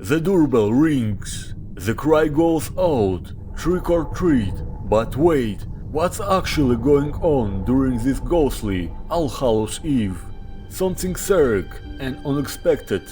The doorbell rings. The cry goes out, trick or treat. But wait, what's actually going on during this ghostly All Hallows Eve? Something seric and unexpected,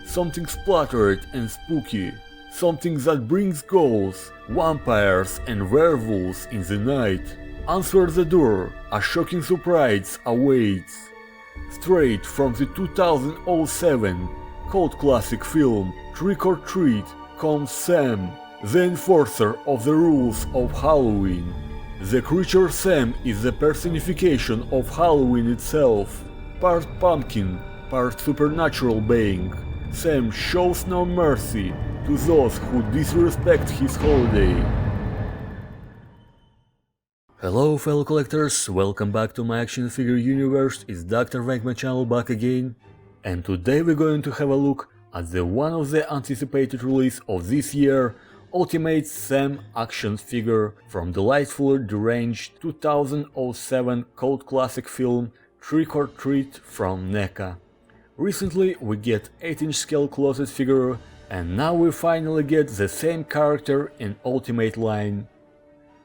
something splattered and spooky, something that brings ghosts, vampires and werewolves in the night. Answer the door, a shocking surprise awaits. Straight from the 2007 cult classic film Trick or Treat comes Sam, the enforcer of the rules of Halloween. The creature Sam is the personification of Halloween itself, part pumpkin, part supernatural being. Sam shows no mercy to those who disrespect his holiday. Hello fellow collectors, welcome back to my action figure universe. It's Dr.Vankman channel back again, and today we're going to have a look at the one of the anticipated release of this year, Ultimate Sam action figure from delightfully deranged 2007 cult classic film Trick or Treat from NECA. Recently we get 8-inch scale closet figure, and now we finally get the same character in Ultimate line.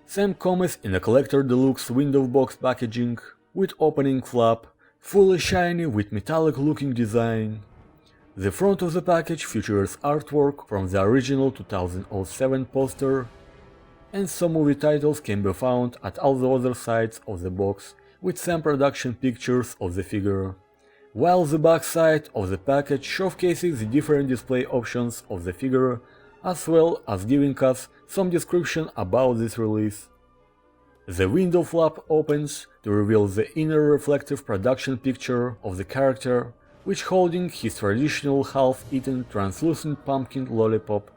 Sam comes in a collector deluxe window box packaging with opening flap, fully shiny with metallic looking design. The front of the package features artwork from the original 2007 poster, and some movie titles can be found at all the other sides of the box with some production pictures of the figure, while the back side of the package showcases the different display options of the figure, as well as giving us some description about this release. The window flap opens to reveal the inner reflective production picture of the character, which holding his traditional half-eaten translucent pumpkin lollipop.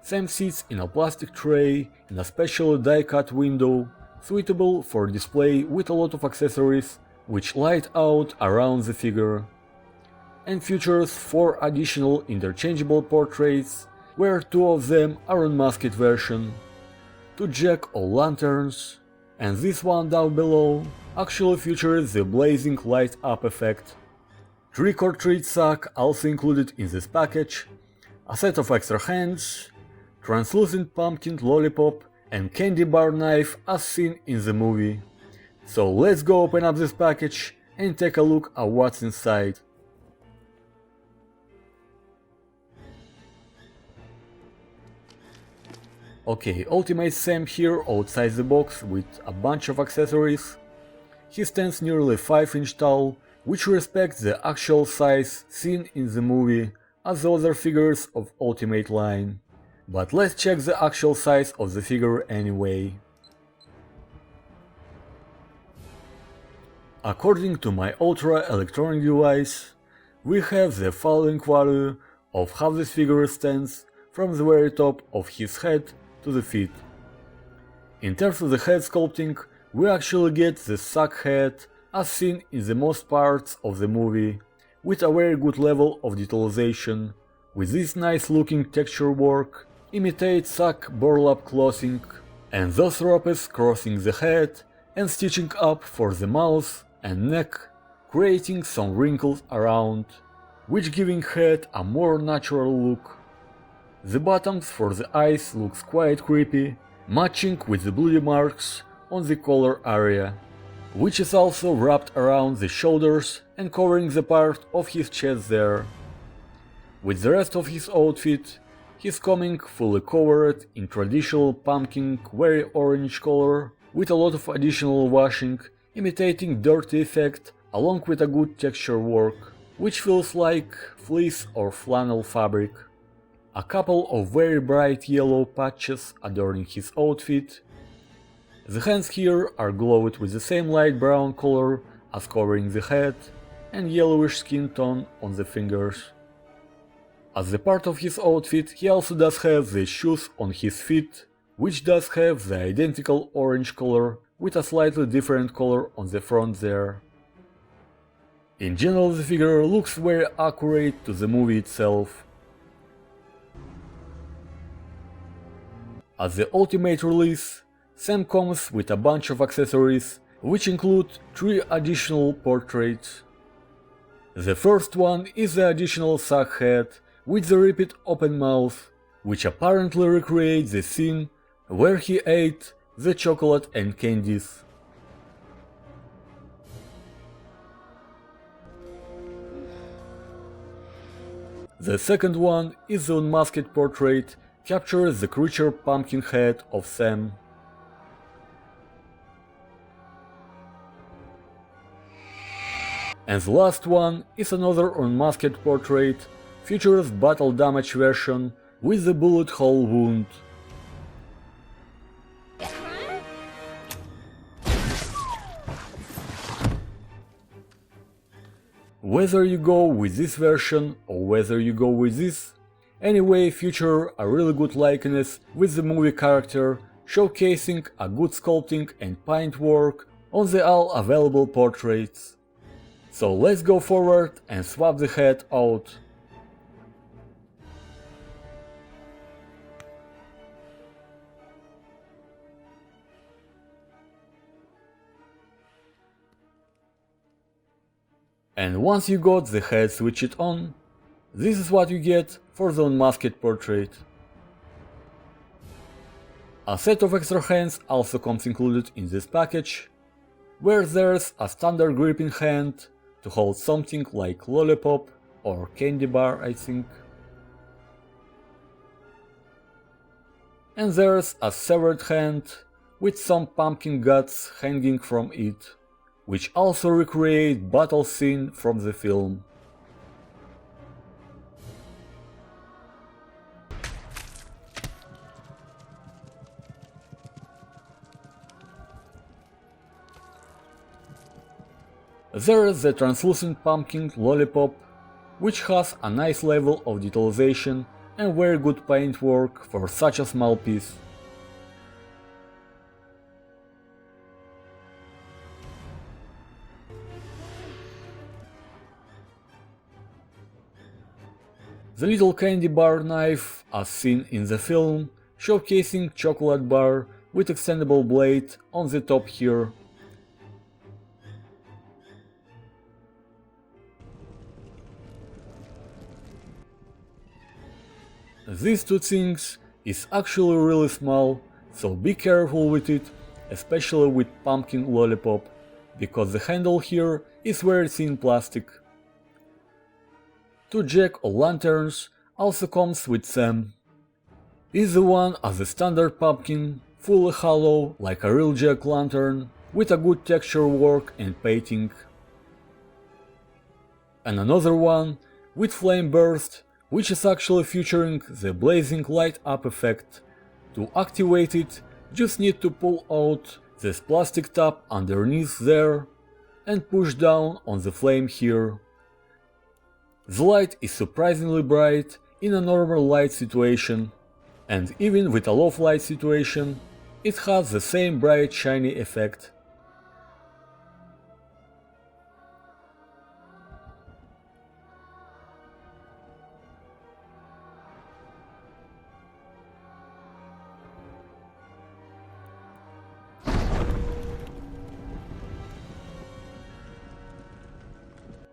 Sam sits in a plastic tray in a specially die-cut window, suitable for display with a lot of accessories which light out around the figure, and features 4 additional interchangeable portraits, where 2 of them are unmasked version, 2 jack-o'-lanterns, and this one down below actually features the blazing light up effect. Trick or Treat sack also included in this package, a set of extra hands, translucent pumpkin lollipop, and candy bar knife as seen in the movie. So let's go open up this package and take a look at what's inside. Okay, Ultimate Sam here outside the box with a bunch of accessories. He stands nearly 5-inch tall, which respects the actual size seen in the movie as the other figures of Ultimate line. But let's check the actual size of the figure anyway. According to my ultra electronic device, we have the following value of how this figure stands from the very top of his head to the feet. In terms of the head sculpting, we actually get the sack head as seen in the most parts of the movie, with a very good level of detailization, with this nice looking texture work, imitate sack burlap clothing, and those ropes crossing the head and stitching up for the mouth and neck, creating some wrinkles around, which giving head a more natural look. The bottoms for the eyes looks quite creepy, matching with the bloody marks on the collar area, which is also wrapped around the shoulders and covering the part of his chest there. With the rest of his outfit, he's coming fully covered in traditional pumpkin very orange color with a lot of additional washing, imitating dirty effect along with a good texture work, which feels like fleece or flannel fabric. A couple of very bright yellow patches adorning his outfit. The hands here are glowed with the same light brown color as covering the head, and yellowish skin tone on the fingers. As the part of his outfit, he also does have the shoes on his feet, which does have the identical orange color with a slightly different color on the front there. In general, the figure looks very accurate to the movie itself. At the Ultimate release, Sam comes with a bunch of accessories, which include 3 additional portraits. The first one is the additional sack head, with the repeat open mouth, which apparently recreates the scene where he ate the chocolate and candies. The second one is the unmasked portrait, captures the creature pumpkin head of Sam. And the last one is another unmasked portrait, features battle damage version with the bullet hole wound. Whether you go with this version or whether you go with this, anyway feature a really good likeness with the movie character, showcasing a good sculpting and paint work on the all available portraits. So let's go forward and swap the head out. And once you got the head switched on, this is what you get for the unmasked portrait. A set of extra hands also comes included in this package, where there's a standard gripping hand to hold something like lollipop or candy bar, I think. And there's a severed hand with some pumpkin guts hanging from it, which also recreate battle scene from the film. There is the translucent pumpkin lollipop, which has a nice level of detailization and very good paintwork for such a small piece. The little candy bar knife, as seen in the film, showcasing chocolate bar with extendable blade on the top here. These two things is actually really small, so be careful with it, especially with pumpkin lollipop, because the handle here is very thin plastic. Two jack-o'-lanterns also comes with Sam. Is the one as a standard pumpkin, fully hollow like a real jack-o'-lantern, with a good texture work and painting. And another one with flame burst, which is actually featuring the blazing light up effect. To activate it, just need to pull out this plastic top underneath there and push down on the flame here. The light is surprisingly bright in a normal light situation, and even with a low light situation, it has the same bright shiny effect.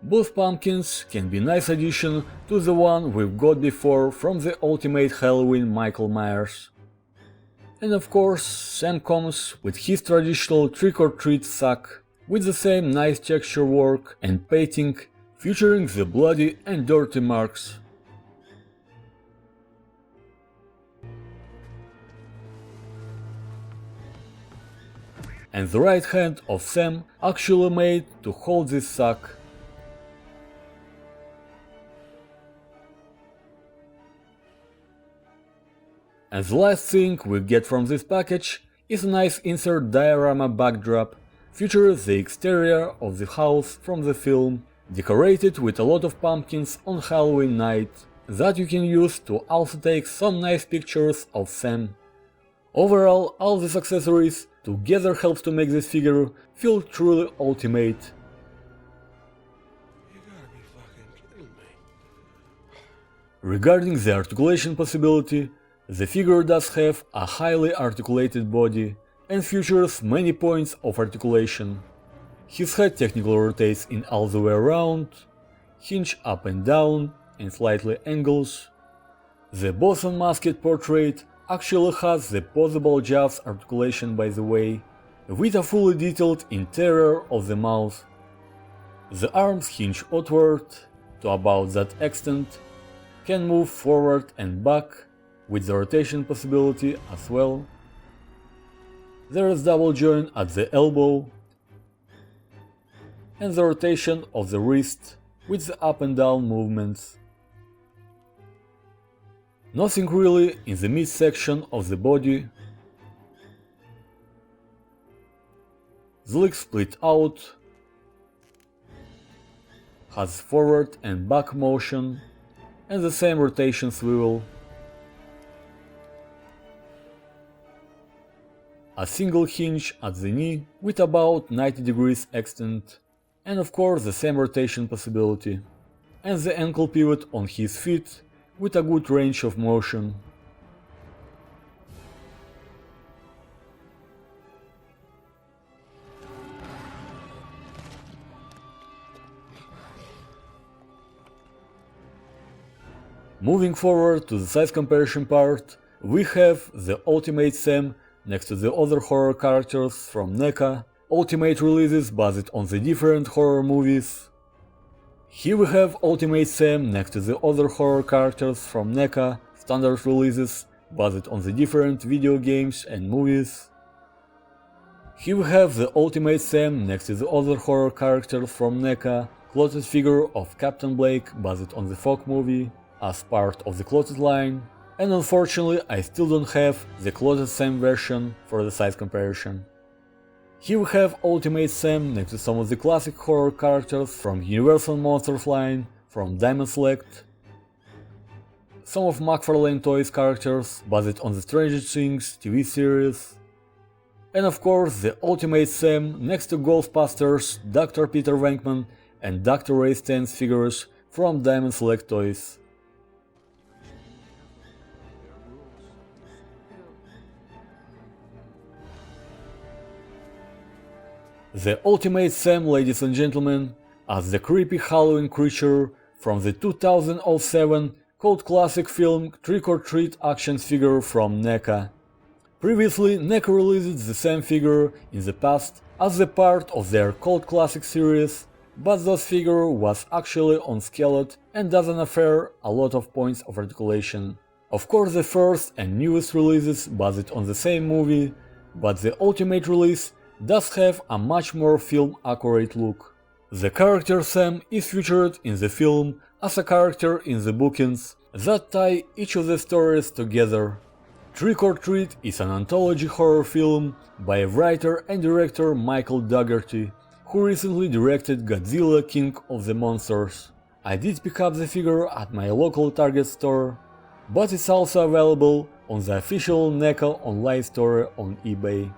Both pumpkins can be nice addition to the one we've got before from the Ultimate Halloween Michael Myers. And of course, Sam comes with his traditional trick-or-treat sack, with the same nice texture work and painting, featuring the bloody and dirty marks. And the right hand of Sam actually made to hold this sack. And the last thing we get from this package is a nice insert diorama backdrop, featuring the exterior of the house from the film, decorated with a lot of pumpkins on Halloween night, that you can use to also take some nice pictures of Sam. Overall, all these accessories together helps to make this figure feel truly ultimate. You gotta be fucking kidding me. Regarding the articulation possibility, the figure does have a highly articulated body and features many points of articulation. His head technically rotates in all the way around, hinge up and down, and slightly angles. The boss unmasked portrait actually has the possible jaw's articulation, by the way, with a fully detailed interior of the mouth. The arms hinge outward to about that extent, can move forward and back with the rotation possibility as well. There is double joint at the elbow and the rotation of the wrist with the up and down movements. Nothing really in the midsection of the body. The leg split out, has forward and back motion and the same rotation swivel. A single hinge at the knee with about 90 degrees extent, and of course the same rotation possibility, and the ankle pivot on his feet with a good range of motion. Moving forward to the size comparison part, we have the Ultimate Sam next to the other horror characters from NECA, Ultimate releases based on the different horror movies. Here we have Ultimate Sam next to the other horror characters from NECA, standard releases based on the different video games and movies. Here we have the Ultimate Sam next to the other horror characters from NECA, clothed figure of Captain Blake based on the Fog movie, as part of the clothed line, and unfortunately I still don't have the clothed Sam version for the size comparison. Here we have Ultimate Sam next to some of the classic horror characters from Universal Monsters line, from Diamond Select, some of McFarlane Toys characters based on the Stranger Things TV series, and of course the Ultimate Sam next to Ghostbusters, Dr. Peter Vankman and Dr. Ray Stantz figures from Diamond Select Toys. The Ultimate Sam, ladies and gentlemen, as the creepy Halloween creature from the 2007 cult classic film Trick or Treat action figure from NECA. Previously, NECA released the same figure in the past as a part of their cult classic series, but that figure was actually on skeleton and doesn't offer a lot of points of articulation. Of course, the first and newest releases based on the same movie, but the Ultimate release does have a much more film-accurate look. The character Sam is featured in the film as a character in the bookends that tie each of the stories together. Trick or Treat is an anthology horror film by writer and director Michael Dougherty, who recently directed Godzilla King of the Monsters. I did pick up the figure at my local Target store, but it's also available on the official NECA online store on eBay.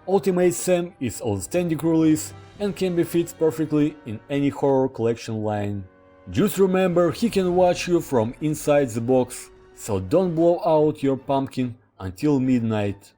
Ultimate Sam is outstanding release and can be fit perfectly in any horror collection line. Just remember, he can watch you from inside the box, so don't blow out your pumpkin until midnight.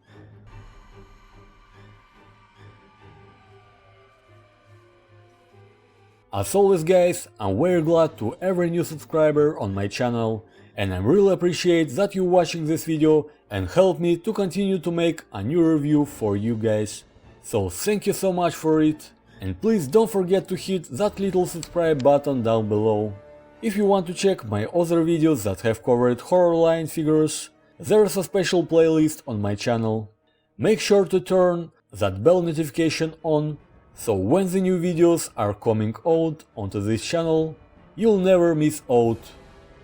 As always guys, I'm very glad to every new subscriber on my channel, and I really appreciate that you're watching this video and help me to continue to make a new review for you guys. So thank you so much for it, and please don't forget to hit that little subscribe button down below. If you want to check my other videos that have covered horror line figures, there is a special playlist on my channel. Make sure to turn that bell notification on, so when the new videos are coming out onto this channel, you'll never miss out.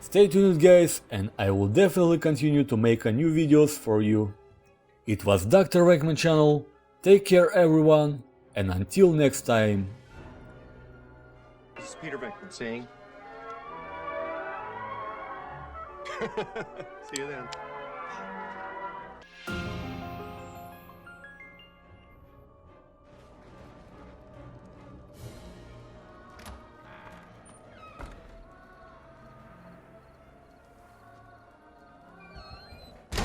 Stay tuned guys, and I will definitely continue to make a new videos for you. It was Dr.Vankman channel, take care everyone, and until next time. This is Peter Vankman saying, see you then.